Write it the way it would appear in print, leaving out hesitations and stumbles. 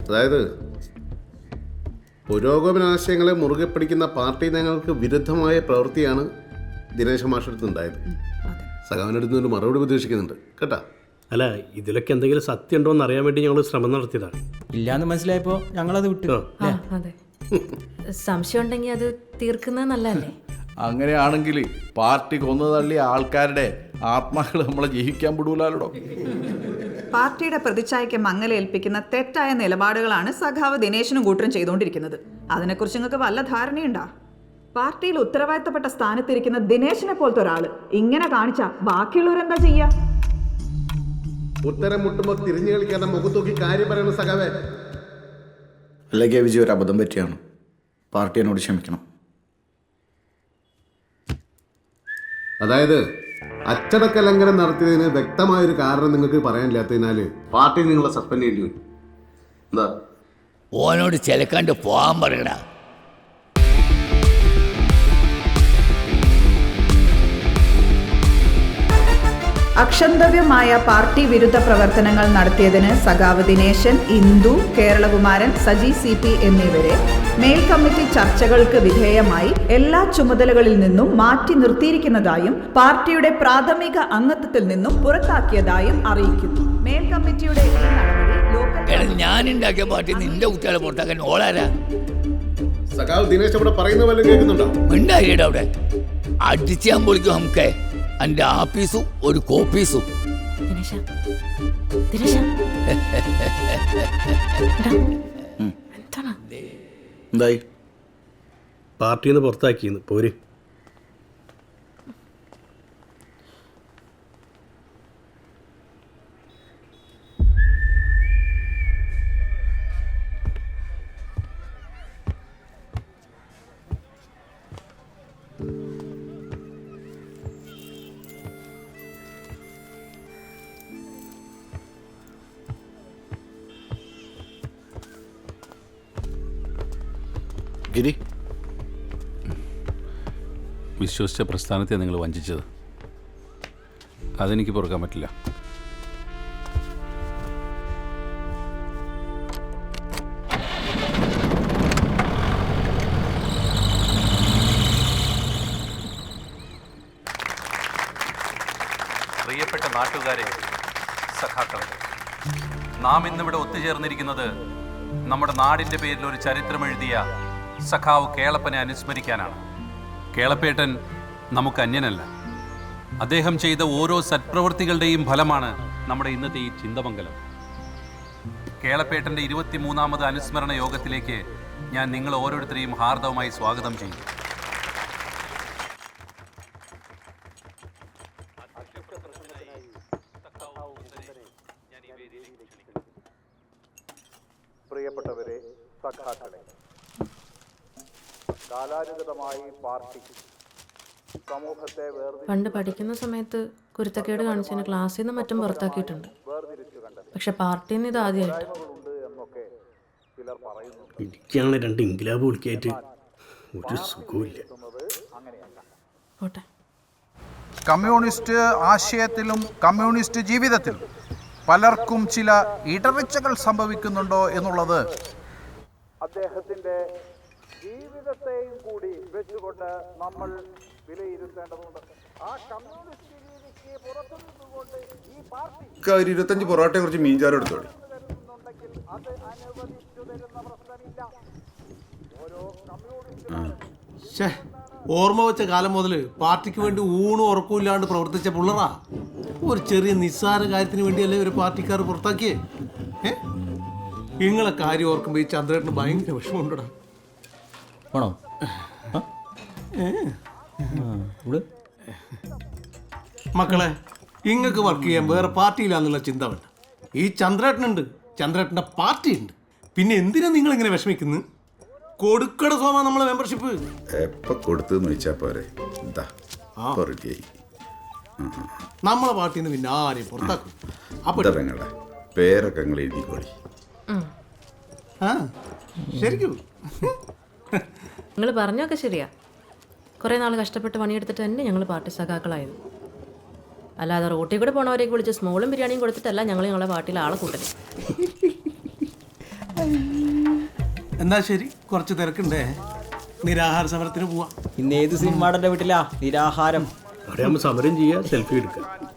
അതായത് പുരോഗമനാശയങ്ങളെ മുറുകെ പിടിക്കുന്ന പാർട്ടി നയങ്ങൾക്ക് വിരുദ്ധമായ പ്രവൃത്തിയാണ് ദിനേശ മാഷെടുത്തുണ്ടായത്. സഖാവിനടുത്ത് ഒരു മറുപടി പ്രതീക്ഷിക്കുന്നുണ്ട് കേട്ടാ. അല്ല, ഇതിലൊക്കെ എന്തെങ്കിലും സത്യം ഉണ്ടോ എന്ന് അറിയാൻ വേണ്ടി ഞങ്ങൾ ശ്രമം നടത്തിയതാണ്. ഇല്ലാന്ന് മനസ്സിലായപ്പോ ഞങ്ങളത് വിട്ടു. അതെ, സംശയം ഉണ്ടെങ്കിൽ അത് തീർക്കുന്നത് നല്ലതല്ലേ? അങ്ങനെയാണെങ്കിൽ പാർട്ടി കൊന്നു തള്ളിയ ആൾക്കാരുടെ ആത്മാക്കൾ നമ്മളെ ജീവിക്കാൻ വിടൂലാലോ. പാർട്ടിയുടെ പ്രതിച്ഛായയ്ക്ക് മങ്ങലേൽപ്പിക്കുന്ന തെറ്റായ നിലപാടുകളാണ് സഖാവ് ദിനേശനും കൂട്ടരും ചെയ്തുകൊണ്ടിരിക്കുന്നത്. അതിനെക്കുറിച്ച് നിങ്ങൾക്ക് വല്ല ധാരണയുണ്ടാ? പാർട്ടിയിൽ ഉത്തരവാദിത്തപ്പെട്ട സ്ഥാനത്തിരിക്കുന്ന ദിനേശിനെ പോലത്തെ ഒരാള് ഇങ്ങനെ കാണിച്ചാ ബാക്കിയുള്ളവരെന്താ ചെയ്യാ? ഉത്തരം മുട്ടുമ്പോൾ തിരിഞ്ഞു കളിക്കാതെ മുഖത്തൂക്കി കാര്യം പറയുന്ന സഖാവേ. അല്ലെങ്കിൽ വിജയ് ഒരു അബദ്ധം പറ്റിയാണ്. പാർട്ടി എന്നോട് ക്ഷമിക്കണം. അതായത് അച്ചടക്ക ലംഘനം നടത്തിയതിന് വ്യക്തമായൊരു കാരണം നിങ്ങൾക്ക് പറയാനില്ലാത്തതിനാൽ പാർട്ടി നിങ്ങളെ സസ്പെൻഡ് ചെയ്യേണ്ടി വരും. എന്താ ഓനോട് ചിലക്കാണ്ട് പോകാൻ പറയണ. അക്ഷന്തവ്യമായ പാർട്ടി വിരുദ്ധ പ്രവർത്തനങ്ങൾ നടത്തിയതിന് സഖാവ് ദിനേശൻ, ഇന്ദു, കേരളകുമാരൻ, സജി CP എന്നിവരെ മേൽ കമ്മിറ്റി ചർച്ചകൾക്ക് വിധേയമായി എല്ലാ ചുമതലകളിൽ നിന്നും മാറ്റി നിർത്തിയിരിക്കുന്നതായും പാർട്ടിയുടെ പ്രാഥമിക അംഗത്വത്തിൽ നിന്നും പുറത്താക്കിയതായും അറിയിക്കുന്നു. മേൽ കമ്മിറ്റിയുടെ ഈ നടപടി ഞാനുണ്ടാക്കിയ പാർട്ടി നിന്റെ കുട്ടികളെ പുറത്താക്കാൻ ഓളാരാ? സഖാവ് ദിനേശ് അവിടെ പറയുന്ന പോലെ കേൾക്കുന്നുണ്ടോ? മിണ്ടായിട അവിടെ അടിച്ചാൻ പൊളിക്കും. നമുക്ക് എൻ്റെ ആഫീസും ഒരു കോപ്പീസും. ദിനേശ, ദിനേശ, എന്താണ്? എന്തായി? പാർട്ടിയിൽ നിന്ന് പുറത്താക്കിയെന്ന് പോര്. ഗിരി, വിശ്വസിച്ച പ്രസ്ഥാനത്തെ നിങ്ങൾ വഞ്ചിച്ചത് അതെനിക്ക് പൊറുക്കാൻ പറ്റില്ല. പ്രിയപ്പെട്ട നാട്ടുകാരെ, സഖാക്കളെ, നാം ഇന്നിവിടെ ഒത്തുചേർന്നിരിക്കുന്നത് നമ്മുടെ നാടിൻ്റെ പേരിൽ ഒരു ചരിത്രമെഴുതിയ സഖാവ് കേളപ്പനെ അനുസ്മരിക്കാനാണ്. കേളപ്പേട്ടൻ നമുക്ക് അന്യനല്ല. അദ്ദേഹം ചെയ്ത ഓരോ സത്പ്രവൃത്തികളുടെയും ഫലമാണ് നമ്മുടെ ഇന്നത്തെ ഈ ചിന്തമംഗലം. കേളപ്പേട്ടൻ്റെ 23ാമത് അനുസ്മരണ യോഗത്തിലേക്ക് ഞാൻ നിങ്ങൾ ഓരോരുത്തരെയും ഹാർദവമായി സ്വാഗതം ചെയ്യുന്നു. പ്രിയപ്പെട്ടവരെ, സഖാക്കളെ, കാലാനുഗതമായി പാർട്ടി സമൂഹത്തെ പണ്ട് പഠിക്കുന്ന സമയത്ത് കുരുത്തക്കേട് കാണിച്ചതിന് ക്ലാസ്സിൽ നിന്ന് മറ്റും പുറത്താക്കിയിട്ടുണ്ട്. പക്ഷെ പാർട്ടിയിൽ നിന്ന് ഇത് ആദ്യമായിട്ട്. എന്നൊക്കെ ചിലർ പറയുന്നു. എനിക്കാണ് 2 ഇൻക്ലാബ് വിളിക്കായിട്ട് ഒരു സുഖമില്ല. പോട്ടെ. കമ്മ്യൂണിസ്റ്റ് ആശയത്തിലും കമ്മ്യൂണിസ്റ്റ് ജീവിതത്തിലും പലർക്കും ചില ഇടർച്ചകൾ സംഭവിക്കുന്നുണ്ടോ എന്നുള്ളത് അദ്ദേഹത്തിന്റെ ജീവിതത്തെയും കൂടി വെച്ചുകൊണ്ട് നമ്മൾ വിലയിരുത്തേണ്ടതുണ്ട്. ആ കമ്മ്യൂണിസ്റ്റ് രീതിക്ക് പുറത്തു നിന്നുകൊണ്ട് ഈ പാർട്ടി 25 പൊറോട്ടയെ കുറിച്ച് മീൻചാരം എടുത്തോളൂ. അത് അനുവദിച്ചു തരുന്ന പ്രശ്നമില്ല. ഓരോ കമ്മ്യൂണിസ്റ്റ് ഓർമ്മ വെച്ച കാലം മുതൽ പാർട്ടിക്ക് വേണ്ടി ഊണും ഉറക്കമില്ലാണ്ട് പ്രവർത്തിച്ച പുള്ളറാ. ഒരു ചെറിയ നിസ്സാര കാര്യത്തിന് വേണ്ടിയല്ലേ ഒരു പാർട്ടിക്കാർ പുറത്താക്കിയേ? നിങ്ങളെ കാര്യം ഓർക്കുമ്പോൾ ഈ ചന്ദ്രേട്ടന് ഭയങ്കര വിഷമമുണ്ടടാ. ആണോ? മക്കളെ, ഇങ്ങക്ക് വർക്ക് ചെയ്യാൻ വേറെ പാർട്ടിയിലാന്നുള്ള ചിന്ത വേണ്ട. ഈ ചന്ദ്രേട്ടനുണ്ട്, ചന്ദ്രേട്ടൻ്റെ പാർട്ടി ഉണ്ട്. പിന്നെ എന്തിനാ നിങ്ങൾ ഇങ്ങനെ വിഷമിക്കുന്നത്? കൊടുക്കട സോമ നമ്മളെ മെമ്പർഷിപ്പ് എപ്പോൾ കൊടുത്തെന്ന് വെച്ചാൽ പോരെ. എന്താ റെഡിയായി. നമ്മളെ പാർട്ടിയിൽ നിന്ന് പിന്നെ ആരെയും പുറത്താക്കും. അപ്പൊ നിങ്ങളുടെ പേരൊക്കെ നിങ്ങൾ എഴുതിക്കോളി. ശരിക്കും നിങ്ങൾ പറഞ്ഞൊക്കെ ശരിയാ. കുറേ നാൾ കഷ്ടപ്പെട്ട് പണിയെടുത്തിട്ട് തന്നെ ഞങ്ങൾ പാർട്ടി സഖാക്കളായത്. അല്ലാതെ റോട്ടിൽ കൂടെ പോണവരേക്ക് വിളിച്ച് സ്മോളും ബിരിയാണിയും കൊടുത്തിട്ടല്ല ഞങ്ങൾ ഞങ്ങളെ പാർട്ടിയിൽ ആളെ കൂട്ടല്. എന്നാ ശരി, കുറച്ച് തിരക്കുണ്ടേ, നിരാഹാര സമരത്തിന് പോവാം. ഇന്ന് ഏത് സിനിമാടന്റെ വീട്ടിലാ നിരാഹാരം? അവിടെ ആകുമ്പോൾ സമരം ചെയ്യുക, സെൽഫി എടുക്കുക.